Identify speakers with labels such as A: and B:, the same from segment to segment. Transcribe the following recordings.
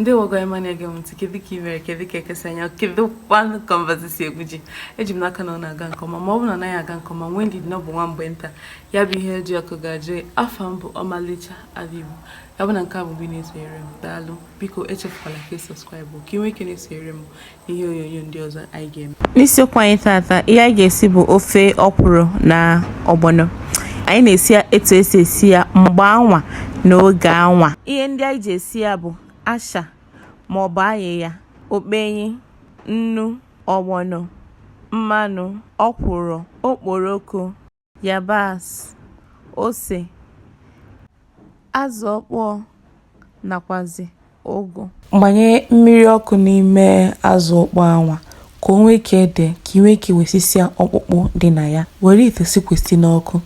A: Ndị wogo emane ege ntị kedu ka imere kedu ka ekesanya kedu kwan conversation egbuji eji m n'aka na ọ na-aga nke ọma ma ọ bụ na anaghị aga nke ọma nwee ndị nọ bụ nwa mgbe nta ya bụ ihe eji ọkụ gaje afa mbụ ọmalịcha Igbo ya bụ na nke a bụ na-esonyere m daalụ biko echefukwala ka subscribe ka ị nwee ike na-esonyere m ihe onyonyo ndị ọzọ anyị ga-eme. N'isiokwu anyị tata ihe anyị ga-esi bụ ofe ọkwụrụ na ọgbọnọ. Anyị na-esi etu esi esi ya mgbe anwa na oge anwa. Ihe ndị anyị ji esi ya bụ asha ma ọ bụ ayịya, okpenyi, nnu, ọgbọnọ, mmanụ, ọkwụrụ, okporoko, yabasị, ose, azụ ọkpọọ nakwazi ụgụ. Gbanye mmiri ọkụ n'ime azụ ọkpọọ anwa ka o nwee ike ede ka ị nwee ike wesịsịa ọkpụkpụ dị na ya. Were ite sikwesị n'ọkụ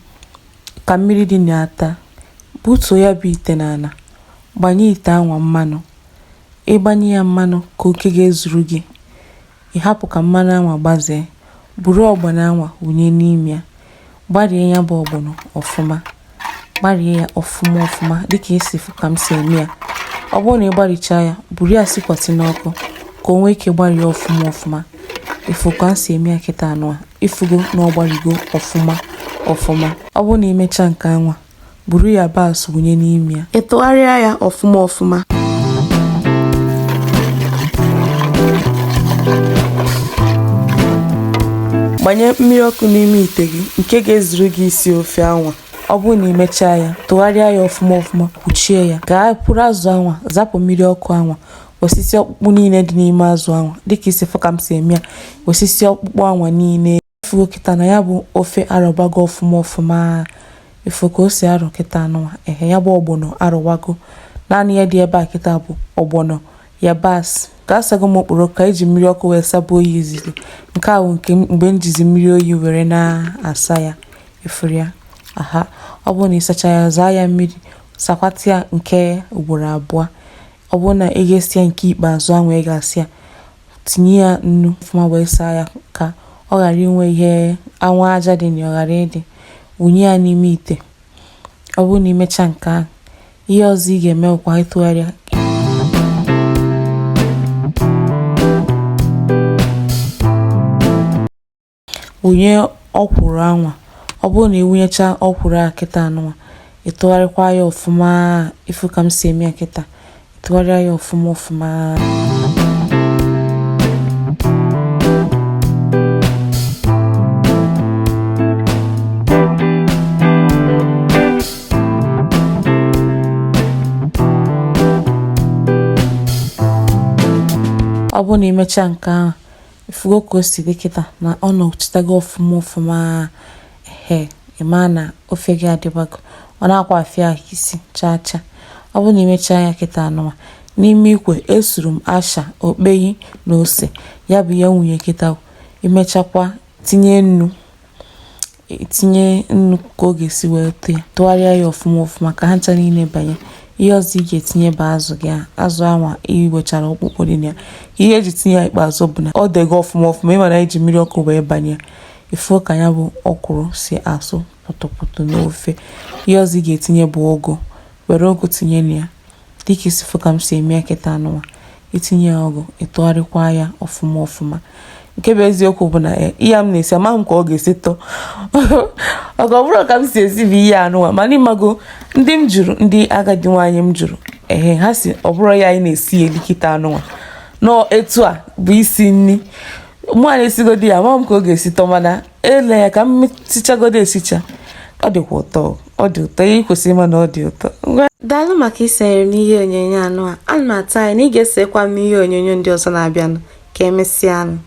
A: ka mmiri dị na-ata, butuo ya bụ ite n'ala, gbanye ite anwa mmanụ. Ịgbanye ya mmanụ ka oke ga-ezuru gị, ịhapụ ka mmanụ anwa gbazee, buru ọgbọnọ anwa wụnye n'ime ya, gbarie ya bụ ọgbọnọ ọfụma, gbarie ya ọfụma dịka esi fụ ka m si eme ya. Ọ bụrụ na ị gbarichaa ya, buru ya sikwasị n'ọkụ ka o nwee ike gbarie ọfụma. Ifu ka m si eme ya kịta anụ a, ifugo na ọ gbarigo ọfụma. Ọ bụrụ na imecha nke anwa, buru yabasị wụnye n'ime ya, ịtụgharịa ya ọfụma. Gbanye mmiri ọkụ n'ime ite gị nke ga-ezuru gị isi ofe anwa. Ọ bụrụ na imechaa ya, tụgharịa ya ọfụma, kpuchie ya. Gaa pụrụ azụ anwa, zapụ mmiri ọkụ anwa, osisi ọkpụkpụ niile dị n'ime azụ anwa dịka isi fụ ka m si eme ya. Osisi ọkpụkpụ anwa niile ifugo kịta na ya bụ ofe arọbago ọfụma. Ifu ka o si arọ kịta anụwa, ya bụ ọgbọnọ arọwago. Naanị ya dị ebe a kịta bụ ọgbọnọ, yabasị. Ka asago m okporoko ka eji mmiri ọkụ wee saba oyi izizi. Nke a bụ nke mgbe m jizi mmiri oyi were na-asa ya. Ifuru ya ọ bụrụ na ịsacha ya, zaa ya mmiri, sakwata ya nke ugboro abụọ. Ọ bụrụ na ị ga-esi ya nke ikpeazụ ahụ ị ga-asị ya, tinye ya nnu ọfụma wee saa ya ka ọ ghara inwe ihe anwụ aja dị na ọ ghara ịdị. Wụnye ya n'ime ite. Ọ bụrụ na imecha nke ahụ, ihe ọzọ ị ga-eme bụkwa ịtụgharịa. Wụnye ọkwụrụ anwa. Ọ bụrụ na ịwụnyecha ọkwụrụ a kịta anụwa, ịtụgharịkwa ya ọfụma. Ifu ka m si eme ya kịta, ịtụgharịa ya ọfụma. Ọ bụrụ na imecha nke ahụ, ifugo ka o si dị kịta na ọ nọchitago ọfụma. Ịma na ofe gị adịbago, ọ na-akwa afịa isi chaa. Ọ bụrụ na imecha ya kịta anụwa, n'ime ikwe esuru m asha, okpenyi na ose. Ya bụ ya nwunye kịta. Imechakwa tinye nnu ka ọ ga-esi wee tụọ ya. Tụgharịa ya ọfụma ka ha ncha niile banye. Ihe ọzọ ị ga-etinye bụ azụ gị, azụ anwa iwechara ọkpụkpụ dị na ya. Ihe eji tinye ya ikpeazụ bụ na ọ dego ọfụma. Ịma na eji mmiri ọkụ wee banye ya. Ifu ka ya bụ ọkwụrụ si asụ pụtụpụtụ n'ofe. Ihe ọzọ ị ga-etinye bụ ụgụ. Were ụgụ tinye na ya dịka isi fụ ka m si eme ya kịta anụwa. Itinye ya ụgụ, ịtụgharịkwa ya ọfụma. Nke bụ eziokwu bụ na ihe m na-esi amaghị m ka ọ ga-esi tọọ. Ọ bụrụ ka m si esi bụ ihe anụwa, mana ịmago ndị m jụrụ, ndị agadi nwaanyị m jụrụ, ha si ọ bụrụ ya anyị na-esi eri kịta anụwa nọ etu a bụ isi nri. Mụ a na-esigodi ya, amaghị m ka ọ ga-esi tọọ, mana ele ya ka m sichagodo esicha. Ọ dịkwa ụtọ, ọ dị ụtọ. Ihe kwesịrị ịma na ọ dị ụtọ. Daalụ maka isonyere m n'ihe onyonyo anụ a. Ana m atụ anya na ị ga-esekwa m n'ihe onyonyo ndị ọzọ na-abịanụ. Ka emesịa anụ.